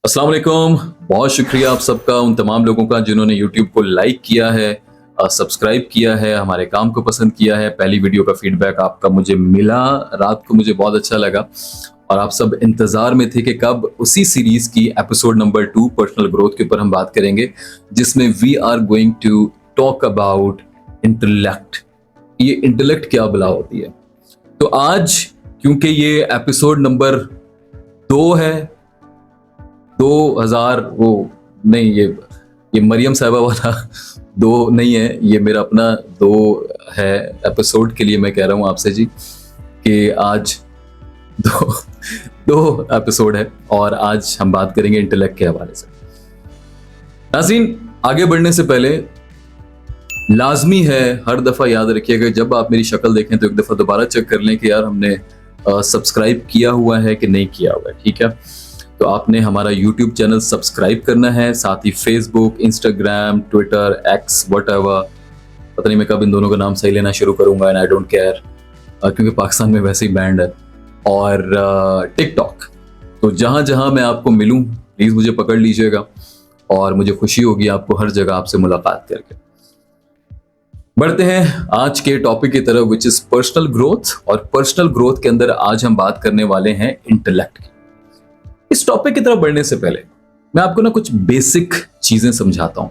अस्सलाम वालेकुम। बहुत शुक्रिया आप सबका, उन तमाम लोगों का जिन्होंने यूट्यूब को लाइक किया है, सब्सक्राइब किया है, हमारे काम को पसंद किया है। पहली वीडियो का फीडबैक आपका मुझे मिला, रात को मुझे बहुत अच्छा लगा और आप सब इंतज़ार में थे कि कब उसी सीरीज़ की एपिसोड नंबर 2 पर्सनल ग्रोथ के ऊपर हम बात करेंगे, जिसमें we are going to talk about intellect. ये इंटेलेक्ट क्या भला होती है? तो आज क्योंकि ये एपिसोड नंबर 2 है, 2000 वो नहीं, ये मरियम साहिबा वाला 2 नहीं है, ये मेरा अपना 2 है। एपिसोड के लिए मैं कह रहा हूँ आपसे जी कि आज 2 एपिसोड है और आज हम बात करेंगे इंटेलेक्ट के हवाले से। नाज़रीन, आगे बढ़ने से पहले लाजमी है, हर दफ़ा याद रखिएगा, जब आप मेरी शक्ल देखें तो एक दफ़ा दोबारा चेक कर लें कि यार हमने सब्सक्राइब किया हुआ है कि नहीं किया हुआ है। ठीक है, तो आपने हमारा YouTube चैनल सब्सक्राइब करना है, साथ ही Facebook, Instagram, Twitter, X, whatever, पता नहीं मैं कब इन दोनों का नाम सही लेना शुरू करूंगा, एंड आई डोंट केयर, क्योंकि पाकिस्तान में वैसे ही बैंड है, और टिकटॉक। तो जहां जहां मैं आपको मिलूं प्लीज मुझे पकड़ लीजिएगा और मुझे खुशी होगी आपको हर जगह आपसे मुलाकात करके। बढ़ते हैं आज के टॉपिक की तरफ, विच इज पर्सनल ग्रोथ। और पर्सनल ग्रोथ के अंदर आज हम बात करने वाले हैं इंटेलेक्ट की। इस टॉपिक की तरफ बढ़ने से पहले मैं आपको ना कुछ बेसिक चीजें समझाता हूं।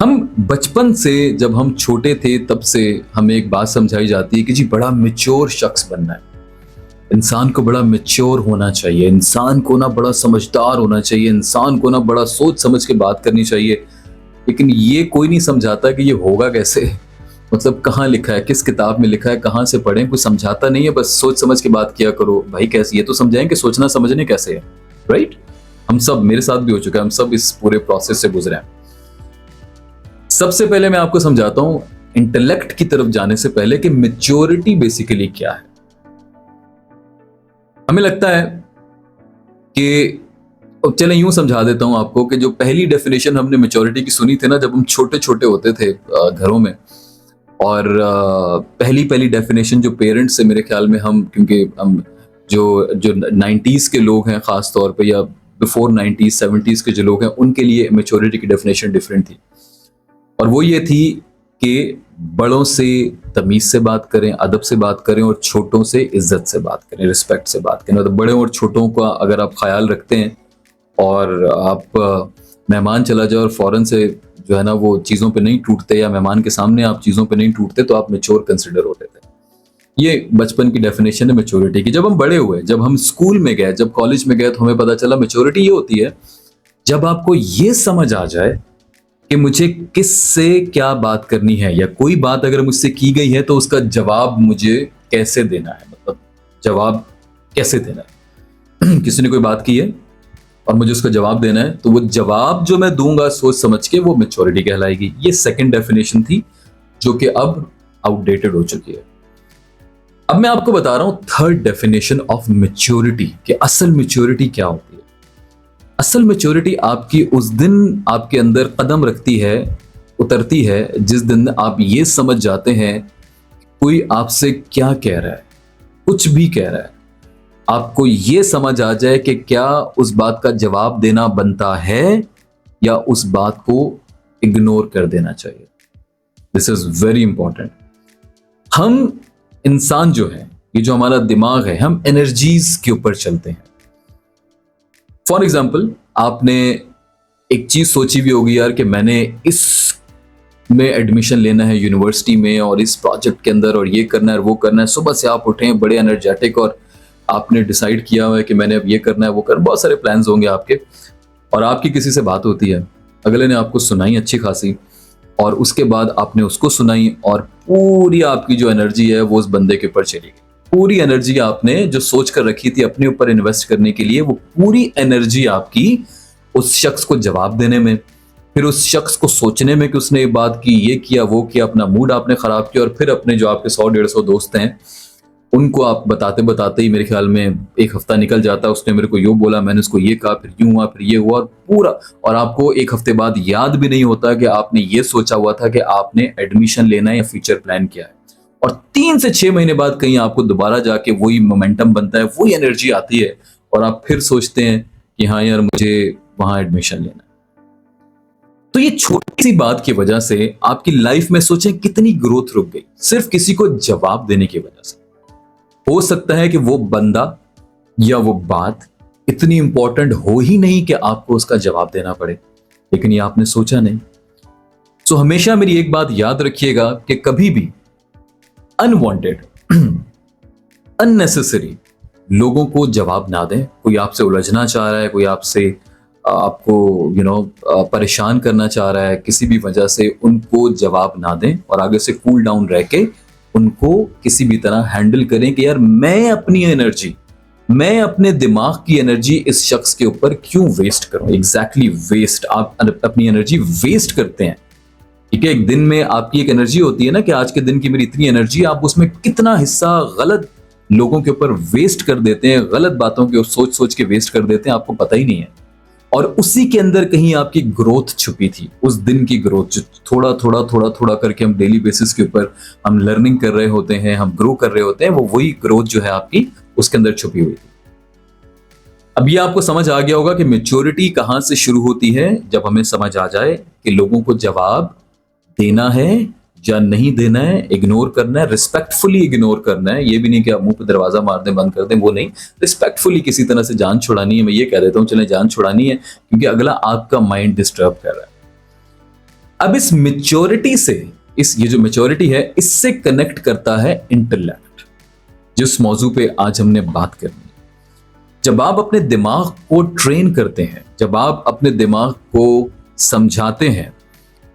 हम बचपन से, जब हम छोटे थे तब से हमें एक बात समझाई जाती है कि जी बड़ा मैच्योर शख्स बनना है, इंसान को बड़ा मैच्योर होना चाहिए, इंसान को ना बड़ा समझदार होना चाहिए, इंसान को ना बड़ा सोच समझ के बात करनी चाहिए। लेकिन ये कोई नहीं समझाता कि ये होगा कैसे, मतलब कहाँ लिखा है, किस किताब में लिखा है, कहाँ से पढ़ें, कुछ समझाता नहीं है। बस सोच समझ के बात किया करो भाई। कैसे ये तो समझाएं कि सोचना समझने कैसे है, राइट? हम सब, मेरे साथ भी हो चुका है, हम सब इस पूरे प्रोसेस से गुजरे हैं। सबसे पहले मैं आपको समझाता हूं इंटेलेक्ट की तरफ जाने से पहले कि मैच्योरिटी बेसिकली क्या है। हमें लगता है कि, चलें यूं समझा देता हूं आपको कि जो पहली डेफिनेशन हमने मैच्योरिटी की सुनी थी ना, जब हम छोटे छोटे होते थे घरों में, और पहली पहली डेफिनेशन जो पेरेंट्स से, मेरे ख्याल में हम, क्योंकि हम जो 90s के लोग हैं खास तौर पे, या बिफोर 90s 70s के जो लोग हैं, उनके लिए मैच्योरिटी की डेफिनेशन डिफरेंट थी। और वो ये थी कि बड़ों से तमीज से बात करें, अदब से बात करें, और छोटों से इज्जत से बात करें, रिस्पेक्ट से बात करें। मतलब बड़े और छोटों का अगर आप ख्याल रखते हैं और आप मेहमान चला जाए और फौरन से जो है ना वो चीज़ों पे नहीं टूटते, या मेहमान के सामने आप चीज़ों पे नहीं टूटते, तो आप मैच्योर कंसिडर होते थे। ये बचपन की डेफिनेशन है मैच्योरिटी की। जब हम बड़े हुए, जब हम स्कूल में गए, जब कॉलेज में गए, तो हमें पता चला मैच्योरिटी ये होती है जब आपको ये समझ आ जाए कि मुझे किससे क्या बात करनी है, या कोई बात अगर मुझसे की गई है तो उसका जवाब मुझे कैसे देना है। मतलब जवाब कैसे देना है किसी ने कोई बात की है और मुझे उसका जवाब देना है, तो वो जवाब जो मैं दूंगा सोच समझ के, वो मैच्योरिटी कहलाएगी। ये सेकंड डेफिनेशन थी जो कि अब आउटडेटेड हो चुकी है। अब मैं आपको बता रहा हूं थर्ड डेफिनेशन ऑफ मैच्योरिटी, कि असल मैच्योरिटी क्या होती है। असल मैच्योरिटी आपकी उस दिन आपके अंदर कदम रखती है, उतरती है, जिस दिन आप ये समझ जाते हैं कोई आपसे क्या कह रहा है, कुछ भी कह रहा है, आपको ये समझ आ जाए कि क्या उस बात का जवाब देना बनता है या उस बात को इग्नोर कर देना चाहिए। This is very important. हम इंसान जो है, ये जो हमारा दिमाग है, हम एनर्जीज के ऊपर चलते हैं। फॉर एग्जाम्पल, आपने एक चीज सोची भी होगी यार कि मैंने इस में एडमिशन लेना है यूनिवर्सिटी में, और इस प्रोजेक्ट के अंदर, और ये करना है और वो करना है। सुबह से आप उठे हैं बड़े एनर्जेटिक, और आपने डिसाइड किया हुआ है कि मैंने अब ये करना है, वो करना, बहुत सारे प्लान्स होंगे आपके। और आपकी किसी से बात होती है, अगले ने आपको सुनाई अच्छी खासी, और उसके बाद आपने उसको सुनाई, और पूरी आपकी जो एनर्जी है वो उस बंदे के ऊपर चली गई। पूरी एनर्जी आपने जो सोच कर रखी थी अपने ऊपर इन्वेस्ट करने के लिए, वो पूरी एनर्जी आपकी उस शख्स को जवाब देने में, फिर उस शख्स को सोचने में कि उसने ये बात की, ये किया, वो किया, अपना मूड आपने खराब किया, और फिर अपने जो आपके 100-150 दोस्त हैं उनको आप बताते बताते ही मेरे ख्याल में 1 हफ्ता निकल जाता है। उसने मेरे को यूँ बोला, मैंने उसको ये कहा, फिर यूँ हुआ, फिर ये हुआ, और पूरा, और आपको 1 हफ्ते बाद याद भी नहीं होता कि आपने ये सोचा हुआ था कि आपने एडमिशन लेना है या फ्यूचर प्लान किया है। और 3 से 6 महीने बाद कहीं आपको दोबारा जाके वही मोमेंटम बनता है, वही एनर्जी आती है, और आप फिर सोचते हैं कि हाँ यार मुझे वहां एडमिशन लेना है। तो ये छोटी सी बात की वजह से आपकी लाइफ में सोचें कितनी ग्रोथ रुक गई, सिर्फ किसी को जवाब देने की वजह से। हो सकता है कि वो बंदा या वो बात इतनी इंपॉर्टेंट हो ही नहीं कि आपको उसका जवाब देना पड़े, लेकिन ये आपने सोचा नहीं। सो हमेशा मेरी एक बात याद रखिएगा कि कभी भी अनवांटेड अननेसेसरी लोगों को जवाब ना दें। कोई आपसे उलझना चाह रहा है, कोई आपसे आपको परेशान करना चाह रहा है, किसी भी वजह से उनको जवाब ना दें और आगे से कूल डाउन रह के उनको किसी भी तरह हैंडल करें कि यार मैं अपनी एनर्जी, मैं अपने दिमाग की एनर्जी इस शख्स के ऊपर क्यों वेस्ट करूं। एग्जैक्टली वेस्ट, आप अपनी एनर्जी वेस्ट करते हैं। ठीक है, एक दिन में आपकी एक एनर्जी होती है ना कि आज के दिन की मेरी इतनी एनर्जी, आप उसमें कितना हिस्सा गलत लोगों के ऊपर वेस्ट कर देते हैं, गलत बातों के सोच सोच के वेस्ट कर देते हैं, आपको पता ही नहीं है। और उसी के अंदर कहीं आपकी ग्रोथ छुपी थी, उस दिन की ग्रोथ, जो थोड़ा थोड़ा थोड़ा थोड़ा करके हम डेली बेसिस के ऊपर हम लर्निंग कर रहे होते हैं, हम ग्रो कर रहे होते हैं, वो वही ग्रोथ जो है आपकी उसके अंदर छुपी हुई थी। अब ये आपको समझ आ गया होगा कि मैच्योरिटी कहां से शुरू होती है, जब हमें समझ आ जाए कि लोगों को जवाब देना है या नहीं देना है, इग्नोर करना है, रिस्पेक्टफुली इग्नोर करना है। ये भी नहीं कि आप मुंह पे दरवाजा मार दें, बंद कर दें, वो नहीं। रिस्पेक्टफुली किसी तरह से जान छुड़ानी है। मैं ये कह देता हूं चले जान छुड़ानी है क्योंकि अगला आपका माइंड डिस्टर्ब कर रहा है। अब इस मैच्योरिटी से, ये जो मैच्योरिटी है, इससे कनेक्ट करता है इंटेलेक्ट, जिस मौजू पे आज हमने बात करनी है। जब आप अपने दिमाग को ट्रेन करते हैं, जब आप अपने दिमाग को समझाते हैं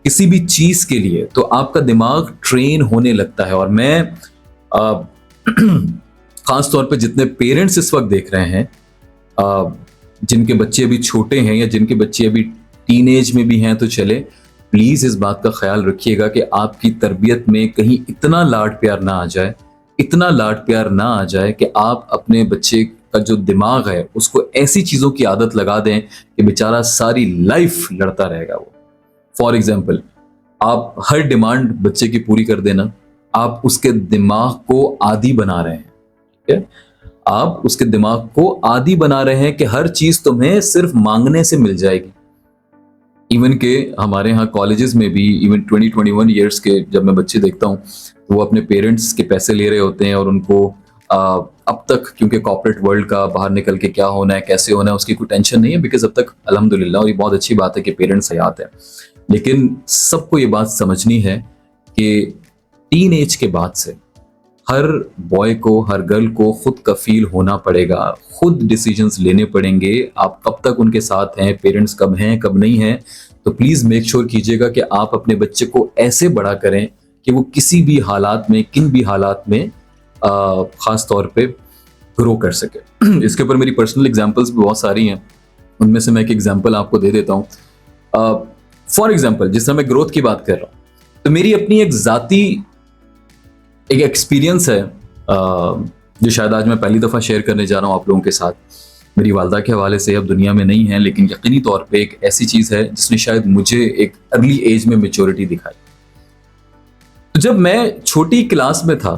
किसी भी चीज के लिए, तो आपका दिमाग ट्रेन होने लगता है। और मैं खास तौर पे जितने पेरेंट्स इस वक्त देख रहे हैं, जिनके बच्चे अभी छोटे हैं या जिनके बच्चे अभी टीनेज में भी हैं, तो चले प्लीज इस बात का ख्याल रखिएगा कि आपकी तरबियत में कहीं इतना लाड प्यार ना आ जाए, इतना लाड प्यार ना आ जाए कि आप अपने बच्चे का जो दिमाग है उसको ऐसी चीजों की आदत लगा दें कि बेचारा सारी लाइफ लड़ता रहेगा वो। फॉर एग्जाम्पल, आप हर डिमांड बच्चे की पूरी कर देना, आप उसके दिमाग को आदी बना रहे हैं। ठीक है, आप उसके दिमाग को आदी बना रहे हैं कि हर चीज तुम्हें सिर्फ मांगने से मिल जाएगी। इवन के हमारे यहाँ कॉलेजेस में भी इवन 20-21 ईयर्स के जब मैं बच्चे देखता हूँ, वो अपने पेरेंट्स के पैसे ले रहे होते हैं और उनको अब तक, क्योंकि कॉर्पोरेट वर्ल्ड का बाहर निकल के क्या होना है, कैसे होना है, उसकी कोई टेंशन नहीं है, बिकॉज अब तक अल्हम्दुलिल्लाह, और ये बहुत अच्छी बात है कि पेरेंट्स हयात है। लेकिन सबको ये बात समझनी है कि टीन एज के बाद से हर बॉय को, हर गर्ल को खुद कफील होना पड़ेगा, खुद डिसीजंस लेने पड़ेंगे। आप कब तक उनके साथ हैं, पेरेंट्स कब हैं कब नहीं हैं, तो प्लीज मेक श्योर कीजिएगा कि आप अपने बच्चे को ऐसे बड़ा करें कि वो किसी भी हालात में, किन भी हालात में खास तौर पे ग्रो कर सके। इसके ऊपर मेरी पर्सनल एग्जांपल्स भी बहुत सारी हैं, उनमें से मैं एक एग्जांपल आपको दे देता हूँ। फॉर एग्जांपल, जिस समय मैं ग्रोथ की बात कर रहा हूँ, तो मेरी अपनी एक जाती एक एक्सपीरियंस है जो शायद आज मैं पहली दफ़ा शेयर करने जा रहा हूँ आप लोगों के साथ। मेरी वालदा के हवाले से अब दुनिया में नहीं है, लेकिन यकीनी तौर पे एक ऐसी चीज़ है जिसने शायद मुझे एक अर्ली एज में मैच्योरिटी दिखाई। तो जब मैं छोटी क्लास में था,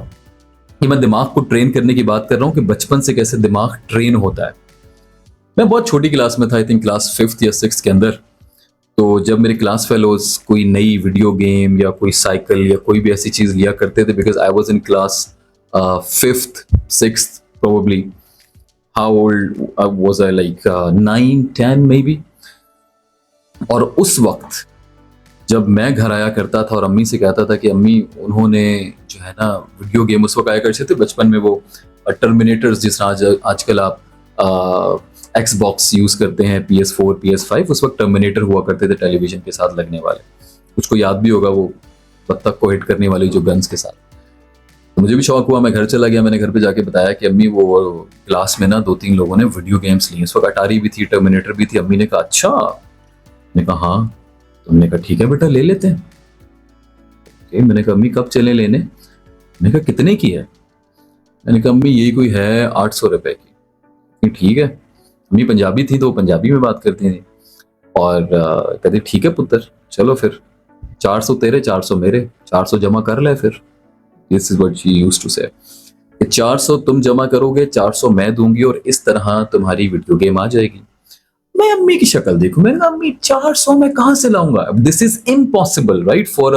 कि मैं दिमाग को ट्रेन करने की बात कर रहा हूँ कि बचपन से कैसे दिमाग ट्रेन होता है, मैं बहुत छोटी क्लास में था, आई थिंक क्लास 5th या 6th के अंदर। तो जब मेरे क्लास फेलोज कोई नई वीडियो गेम या कोई साइकिल या कोई भी ऐसी चीज़ लिया करते थे, because I was in class 5th 6th probably, how old was I, like 9-10 maybe। और उस वक्त जब मैं घर आया करता था और अम्मी से कहता था कि अम्मी, उन्होंने जो है ना वीडियो गेम उस वक्त आया करते थे बचपन में, वो टर्मिनेटर्स, जिस तरह आजकल आप एक्सबॉक्स यूज करते हैं, PS4 PS5, उस वक्त टर्मिनेटर हुआ करते थे टेलीविजन के साथ लगने वाले। कुछ को याद भी होगा, वो बत्तख को हिट करने वाली जो गन्स के साथ। तो मुझे भी शौक हुआ, मैं घर चला गया, मैंने घर पे जाके बताया कि अम्मी, वो क्लास में ना 2-3 लोगों ने वीडियो गेम्स ली। उस वक्त अटारी भी थी, टर्मिनेटर भी थी। अम्मी ने कहा अच्छा, मैंने कहा हाँ। तुमने कहा ठीक है बेटा, ले लेते हैं। ओके, मैंने कहा अम्मी कब चले लेने? मैंने कहा कितने की है? मैंने कहा अम्मी यही कोई है 800 रुपए की। ठीक है। अम्मी पंजाबी थी तो पंजाबी में बात करती थी, और कहती ठीक है पुत्र, चलो फिर 400 तेरे 400 मेरे, 400 जमा कर ले फिर। This is what she used to say, 400 तुम जमा करोगे, 400 मैं दूंगी, और इस तरह तुम्हारी वीडियो गेम आ जाएगी। मैं अम्मी की शक्ल देखूं, मैंने कहा अम्मी 400 में कहां से लाऊंगा, this is impossible right for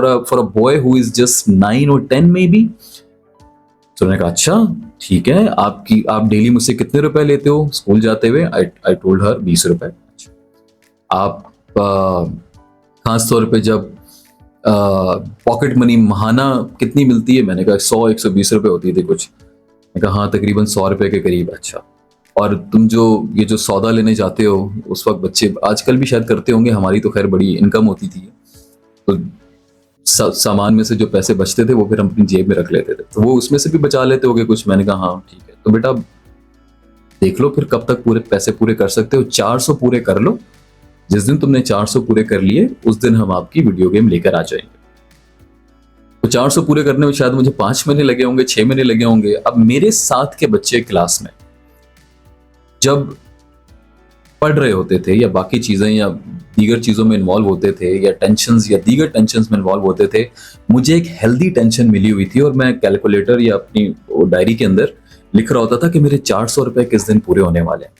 a boy who is just 9 और 10 मे बी। तो मैंने कहा अच्छा ठीक है, आप डेली मुझसे कितने रुपए लेते हो स्कूल जाते हुए? आई टोल्ड हर 20 रुपए। अच्छा, आप खास तौर पे जब पॉकेट मनी महाना कितनी मिलती है? मैंने कहा 100-120 रुपए होती थी कुछ। मैंने कहा हाँ तकरीबन 100 रुपए के करीब। अच्छा, और तुम जो सौदा लेने जाते हो उस वक्त बच्चे आजकल भी शायद करते होंगे, हमारी तो खैर बड़ी इनकम होती थी, तो सामान में से जो पैसे बचते थे वो फिर हम अपनी जेब में रख लेते थे, तो वो उसमें से भी बचा लेते होगे कुछ। मैंने कहा हाँ ठीक है, तो बेटा देख लो फिर कब तक पूरे पैसे पूरे कर सकते हो, 400 पूरे कर लो। जिस दिन तुमने 400 पूरे कर लिए उस दिन हम आपकी वीडियो गेम लेकर आ जाएंगे। तो 400 पूरे करने में शायद मुझे 5 महीने लगे होंगे, 6 महीने लगे होंगे। अब मेरे साथ के बच्चे क्लास में जब पढ़ रहे होते थे या बाकी चीजें या दीगर चीजों में इन्वॉल्व होते थे या टेंशंस या दीगर टेंशंस में इन्वॉल्व होते थे, मुझे एक हेल्दी टेंशन मिली हुई थी और मैं कैलकुलेटर या अपनी डायरी के अंदर लिख रहा होता था कि मेरे 400 रुपए किस दिन पूरे होने वाले हैं।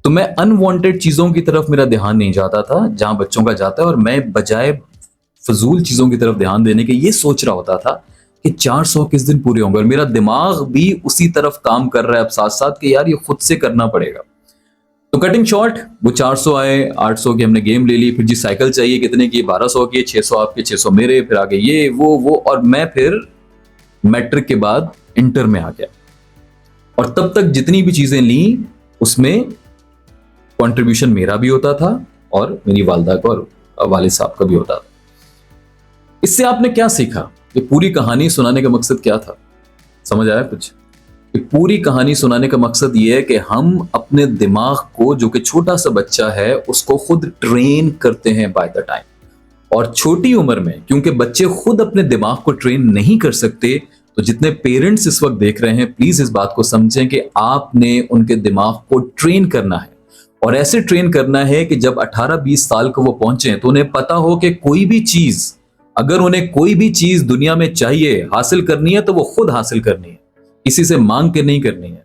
तो मैं अनवांटेड चीजों की तरफ मेरा ध्यान नहीं जाता था जहां बच्चों का जाता है, और मैं बजाय फजूल चीजों की तरफ ध्यान देने के ये सोच रहा होता था कि 400 किस दिन पूरे होंगे, और मेरा दिमाग भी उसी तरफ काम कर रहा है अब साथ साथ कि यार ये खुद से करना पड़ेगा। तो कटिंग शॉर्ट, वो 400 आए, 800 की हमने गेम ले ली, फिर जी साइकिल चाहिए कितने की, 1200 की, 600 आपके 600 मेरे, फिर आगे ये वो, और मैं फिर मैट्रिक के बाद इंटर में आ गया, और तब तक जितनी भी चीजें ली उसमें कंट्रीब्यूशन मेरा भी होता था और मेरी वालिदा का और वालिद साहब का भी होता था। इससे आपने क्या सीखा? ये पूरी कहानी सुनाने का मकसद क्या था? समझ आया कुछ? ये पूरी कहानी सुनाने का मकसद ये है कि हम अपने दिमाग को, जो कि छोटा सा बच्चा है, उसको खुद ट्रेन करते हैं बाय द टाइम। और छोटी उम्र में क्योंकि बच्चे खुद अपने दिमाग को ट्रेन नहीं कर सकते, तो जितने पेरेंट्स इस वक्त देख रहे हैं प्लीज इस बात को समझें कि आपने उनके दिमाग को ट्रेन करना है, और ऐसे ट्रेन करना है कि जब 18-20 साल को वो पहुंचे तो उन्हें पता हो कि कोई भी चीज, अगर उन्हें कोई भी चीज दुनिया में चाहिए, हासिल करनी है, तो वो खुद हासिल करनी है, किसी से मांग के नहीं करनी है।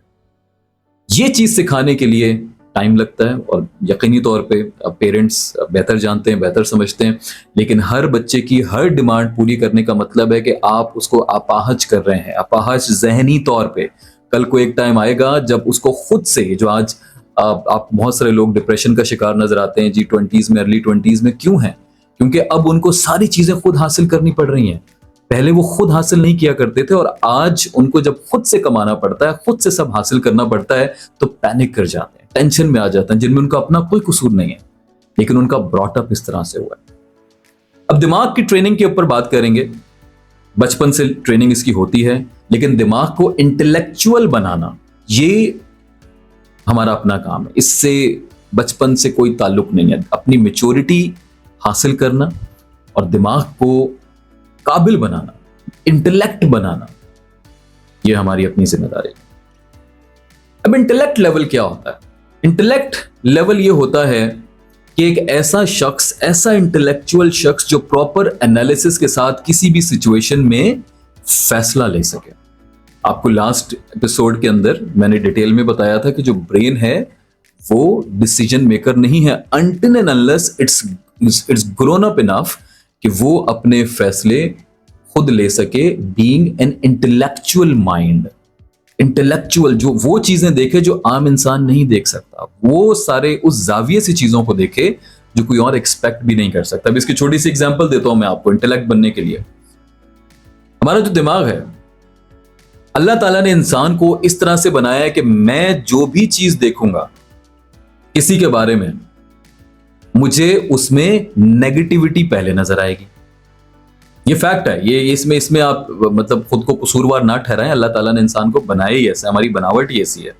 ये चीज सिखाने के लिए टाइम लगता है, और यकीनी तौर पे पेरेंट्स बेहतर जानते हैं, बेहतर समझते हैं, लेकिन हर बच्चे की हर डिमांड पूरी करने का मतलब है कि आप उसको अपाहज कर रहे हैं, अपाहज जहनी तौर पे। कल को एक टाइम आएगा जब उसको खुद से, जो आज आप बहुत सारे लोग डिप्रेशन का शिकार नजर आते हैं जी 20s में, अर्ली 20s में, क्यों है? क्योंकि अब उनको सारी चीजें खुद हासिल करनी पड़ रही हैं। पहले वो खुद हासिल नहीं किया करते थे, और आज उनको जब खुद से कमाना पड़ता है, खुद से सब हासिल करना पड़ता है, तो पैनिक कर जाते हैं, टेंशन में आ जाते हैं, जिनमें उनका अपना कोई कसूर नहीं है, लेकिन उनका ब्रॉटअप इस तरह से हुआ है। अब दिमाग की ट्रेनिंग के ऊपर बात करेंगे। बचपन से ट्रेनिंग इसकी होती है, लेकिन दिमाग को इंटेलेक्चुअल बनाना ये हमारा अपना काम है। इससे बचपन से कोई ताल्लुक नहीं है। अपनी मैच्योरिटी हासिल करना और दिमाग को काबिल बनाना, इंटेलेक्ट बनाना, ये हमारी अपनी जिम्मेदारी है। अब इंटेलेक्ट लेवल क्या होता है? इंटेलेक्ट लेवल ये होता है कि एक ऐसा शख्स, ऐसा इंटेलेक्चुअल शख्स जो प्रॉपर एनालिसिस के साथ किसी भी सिचुएशन में फैसला ले सके। आपको लास्ट एपिसोड के अंदर मैंने डिटेल में बताया था कि जो ब्रेन है वो डिसीजन मेकर नहीं है until and unless it's grown up enough कि वो अपने फैसले खुद ले सके, being an intellectual mind। Intellectual जो वो चीजें देखे जो आम इंसान नहीं देख सकता, वो सारे उस जाविये से चीजों को देखे जो कोई और एक्सपेक्ट भी नहीं कर सकता। अब इसकी छोटी सी एग्जांपल देता हूं मैं आपको इंटेलेक्ट बनने के लिए। हमारा जो दिमाग है, अल्लाह ताला ने इंसान को इस तरह से बनाया है कि मैं जो भी चीज देखूंगा किसी के बारे में, मुझे उसमें नेगेटिविटी पहले नजर आएगी। ये फैक्ट है, ये इसमें आप मतलब खुद को कसूरवार ना ठहराएं। अल्लाह ताला ने इंसान को बनाया ही ऐसा, हमारी बनावट ही ऐसी है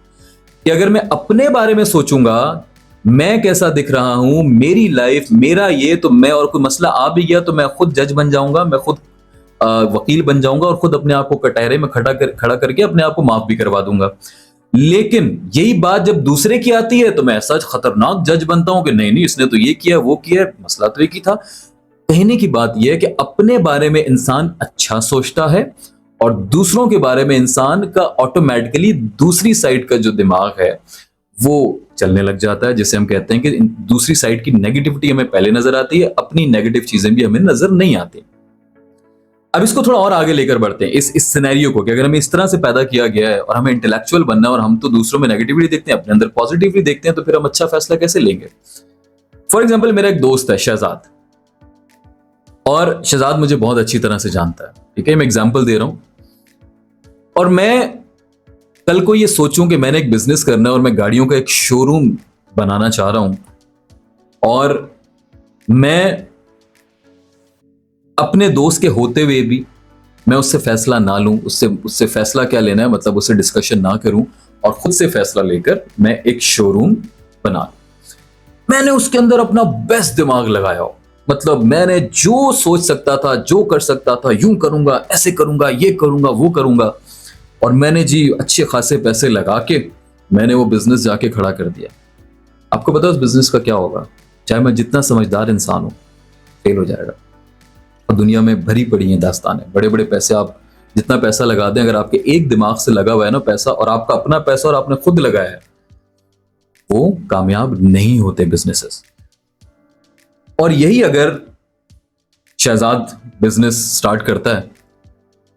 कि अगर मैं अपने बारे में सोचूंगा मैं कैसा दिख रहा हूं, मेरी लाइफ, मेरा ये, तो मैं, और कोई मसला आ भी गया तो मैं खुद जज बन जाऊंगा, मैं खुद वकील बन जाऊंगा और खुद अपने आप को कटहरे में खड़ा करके अपने आप को माफ भी करवा दूंगा। लेकिन यही बात जब दूसरे की आती है तो मैं ऐसा खतरनाक जज बनता हूं कि नहीं इसने तो ये किया, वो किया, मसला तो एक ही था। कहने की बात यह है कि अपने बारे में इंसान अच्छा सोचता है और दूसरों के बारे में इंसान का ऑटोमेटिकली दूसरी साइड का जो दिमाग है वो चलने लग जाता है, जिसे हम कहते हैं कि दूसरी साइड की नेगेटिविटी हमें पहले नजर आती है, अपनी नेगेटिव चीजें भी हमें नजर नहीं आती। अब इसको थोड़ा और आगे लेकर बढ़ते हैं इस सिनेरियो को, कि अगर हमें इस तरह से पैदा किया गया है और हमें इंटेलेक्चुअल बनना है और हम तो दूसरों में नेगेटिविटी देखते हैं, अपने अंदर पॉजिटिविटी देखते हैं, तो फिर हम अच्छा फैसला कैसे लेंगे? फॉर एग्जाम्पल, मेरा एक दोस्त है शहजाद, और शहजाद मुझे बहुत अच्छी तरह से जानता है, ठीक है, मैं एग्जाम्पल दे रहा हूं। और मैं कल को ये सोचूं कि मैंने एक बिजनेस करना है और मैं गाड़ियों का एक शोरूम बनाना चाह रहा हूं, और मैं अपने दोस्त के होते हुए भी मैं उससे फैसला ना लूं, उससे फैसला क्या लेना है, मतलब उससे डिस्कशन ना करूं और खुद से फैसला लेकर मैं एक शोरूम बना लूं। मैंने उसके अंदर अपना बेस्ट दिमाग लगाया हो, मतलब मैंने जो सोच सकता था, जो कर सकता था, यूं करूंगा, ऐसे करूंगा, ये करूंगा, वो करूंगा, और मैंने जी अच्छे खासे पैसे लगा के मैंने वो बिजनेस जाके खड़ा कर दिया। आपको पता है उस बिजनेस का क्या होगा? चाहे मैं जितना समझदार इंसान हूं, फेल हो जाएगा। और दुनिया में भरी पड़ी हैं दास्तानें, बड़े बड़े पैसे आप जितना पैसा लगा दें, अगर आपके एक दिमाग से लगा हुआ है ना पैसा, और आपका अपना पैसा और आपने खुद लगाया है, वो कामयाब नहीं होते बिजनेसेस। और यही अगर शहजाद बिजनेस स्टार्ट करता है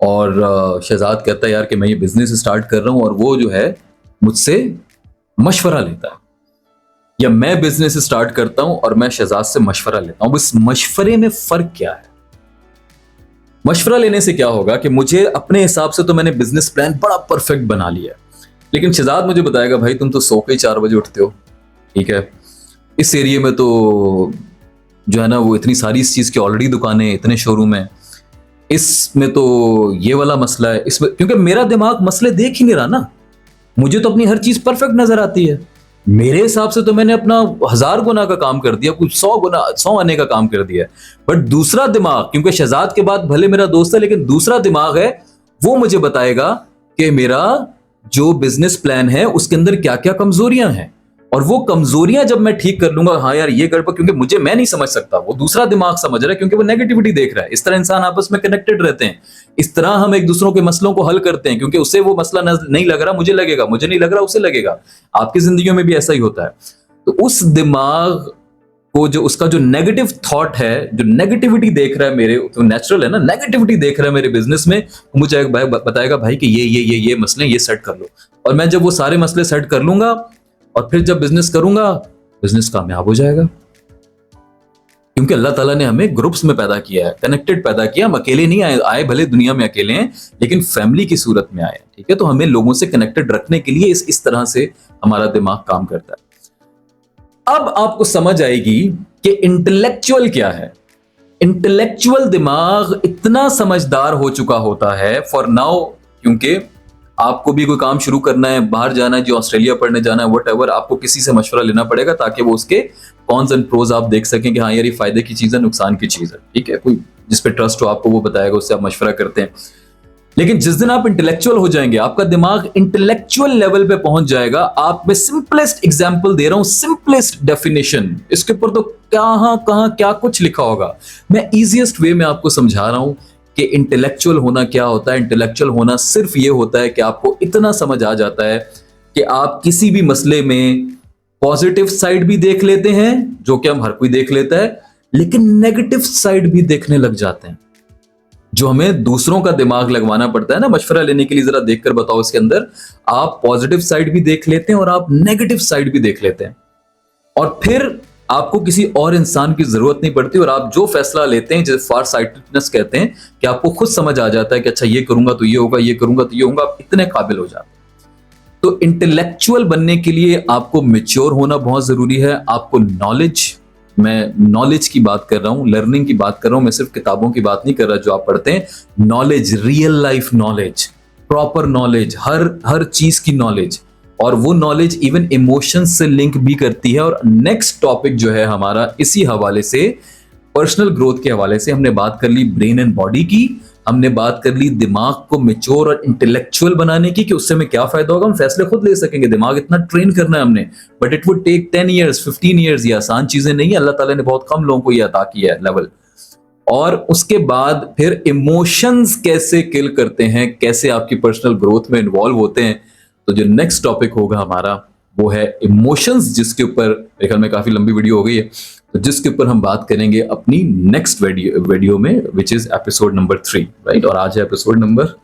और शहजाद कहता है यार कि मैं ये बिजनेस स्टार्ट कर रहा हूं, और वो जो है मुझसे मशवरा लेता है, या मैं बिजनेस स्टार्ट करता हूं और मैं शहजाद से मशवरा लेता हूं। इस मशवरे में फर्क क्या है? मशवरा लेने से क्या होगा कि मुझे अपने हिसाब से तो मैंने बिजनेस प्लान बड़ा परफेक्ट बना लिया, लेकिन शहजाद मुझे बताएगा भाई तुम तो सो के 4 बजे उठते हो, ठीक है, इस एरिया में तो जो है ना वो इतनी सारी इस चीज की ऑलरेडी दुकानें, इतने शोरूम है, इसमें तो ये वाला मसला है, इसमें क्योंकि मेरा दिमाग मसले देख ही नहीं रहा ना, मुझे तो अपनी हर चीज परफेक्ट नजर आती है। मेरे हिसाब से तो मैंने अपना 1000 गुना का काम कर दिया, कुछ 100 आने का काम कर दिया। बट दूसरा दिमाग, क्योंकि शहजाद के बाद भले मेरा दोस्त है, लेकिन दूसरा दिमाग है, वो मुझे बताएगा कि मेरा जो बिजनेस प्लान है उसके अंदर क्या क्या कमजोरियां हैं, और वो कमजोरियां जब मैं ठीक कर लूंगा, हाँ यार ये गड़बड़, क्योंकि मैं नहीं समझ सकता, वो दूसरा दिमाग समझ रहा है, क्योंकि वो नेगेटिविटी देख रहा है। इस तरह इंसान आपस में कनेक्टेड रहते हैं, इस तरह हम एक दूसरों के मसलों को हल करते हैं, क्योंकि उसे वो मसला नहीं लग रहा, मुझे लगेगा, मुझे नहीं लग रहा, उसे लगेगा। आपकी जिंदगी में भी ऐसा ही होता है। तो उस दिमाग को, जो उसका जो नेगेटिव थॉट है, जो नेगेटिविटी देख रहा है मेरे, तो नेचुरल है ना, नेगेटिविटी देख रहा है मेरे बिजनेस में, मुझे बताएगा भाई कि ये मसले ये सेट कर लो, और मैं जब वो सारे मसले सेट कर लूंगा और फिर जब बिजनेस करूंगा, बिजनेस कामयाब हो जाएगा। क्योंकि अल्लाह ताला ने हमें ग्रुप्स में पैदा किया है, कनेक्टेड पैदा किया, हम अकेले नहीं आए भले दुनिया में अकेले हैं, लेकिन फैमिली की सूरत में आए, ठीक है। तो हमें लोगों से कनेक्टेड रखने के लिए इस तरह से हमारा दिमाग काम करता है। अब आपको समझ आएगी कि इंटेलेक्चुअल क्या है। इंटेलेक्चुअल दिमाग इतना समझदार हो चुका होता है फॉर नाउ, क्योंकि आपको भी कोई काम शुरू करना है, बाहर जाना है, जो ऑस्ट्रेलिया पढ़ने जाना है, व्हाटएवर, आपको किसी से मशवरा लेना पड़ेगा, ताकि वो उसके कॉन्स एंड प्रोज आप देख सकें कि हाँ यार ये फायदे की चीज है, नुकसान की चीज है, ठीक है। कोई जिस पे ट्रस्ट हो आपको वो बताएगा, उससे आप मशवरा करते हैं। लेकिन जिस दिन आप इंटेलेक्चुअल हो जाएंगे, आपका दिमाग इंटेलेक्चुअल लेवल पे पहुंच जाएगा। आप मैं सिंपलेस्ट एग्जांपल दे रहा हूं, सिंपलेस्ट डेफिनेशन, इसके ऊपर तो कहां क्या कुछ लिखा होगा, मैं इजीएस्ट वे में आपको समझा रहा हूं कि इंटेलेक्चुअल होना क्या होता है। इंटेलेक्चुअल होना सिर्फ ये होता है कि आपको इतना समझ आ जाता है कि आप किसी भी मसले में पॉजिटिव साइड भी देख लेते हैं, जो कि हम हर कोई देख लेता है, लेकिन नेगेटिव साइड भी देखने लग जाते हैं, जो हमें दूसरों का दिमाग लगवाना पड़ता है ना मशवरा लेने के लिए। जरा देखकर बताओ, इसके अंदर आप पॉजिटिव साइड भी देख लेते हैं और आप नेगेटिव साइड भी देख लेते हैं, और फिर आपको किसी और इंसान की जरूरत नहीं पड़ती, और आप जो फैसला लेते हैं, जैसे फार साइटेडनेस कहते हैं, कि आपको खुद समझ आ जाता है कि अच्छा ये करूंगा तो ये होगा, ये करूंगा तो ये होगा, आप इतने काबिल हो जाते हैं। तो इंटेलेक्चुअल बनने के लिए आपको मैच्योर होना बहुत जरूरी है। आपको नॉलेज, मैं नॉलेज की बात कर रहा हूं, लर्निंग की बात कर रहा हूं, मैं सिर्फ किताबों की बात नहीं कर रहा जो आप पढ़ते हैं। Knowledge, real life knowledge, proper knowledge, हर चीज की नॉलेज, और वो नॉलेज इवन इमोशंस से लिंक भी करती है। और नेक्स्ट टॉपिक जो है हमारा इसी हवाले से, पर्सनल ग्रोथ के हवाले से, हमने बात कर ली ब्रेन एंड बॉडी की, हमने बात कर ली दिमाग को मैच्योर और इंटेलेक्चुअल बनाने की, कि उससे हमें क्या फायदा होगा, हम फैसले खुद ले सकेंगे। दिमाग इतना ट्रेन करना है हमने, but it would take 10 years 15 years. ये आसान चीजें नहीं है, अल्लाह ताला ने बहुत कम लोगों को ये अता किया है लेवल। और उसके बाद फिर इमोशंस कैसे किल करते हैं, कैसे आपकी पर्सनल ग्रोथ में इन्वॉल्व होते हैं। तो जो नेक्स्ट टॉपिक होगा हमारा, वो है इमोशंस, जिसके ऊपर मेरे ख्याल में काफी लंबी वीडियो हो गई है, तो जिसके ऊपर हम बात करेंगे अपनी नेक्स्ट वीडियो में, which is episode number 3, right. और आज है एपिसोड नंबर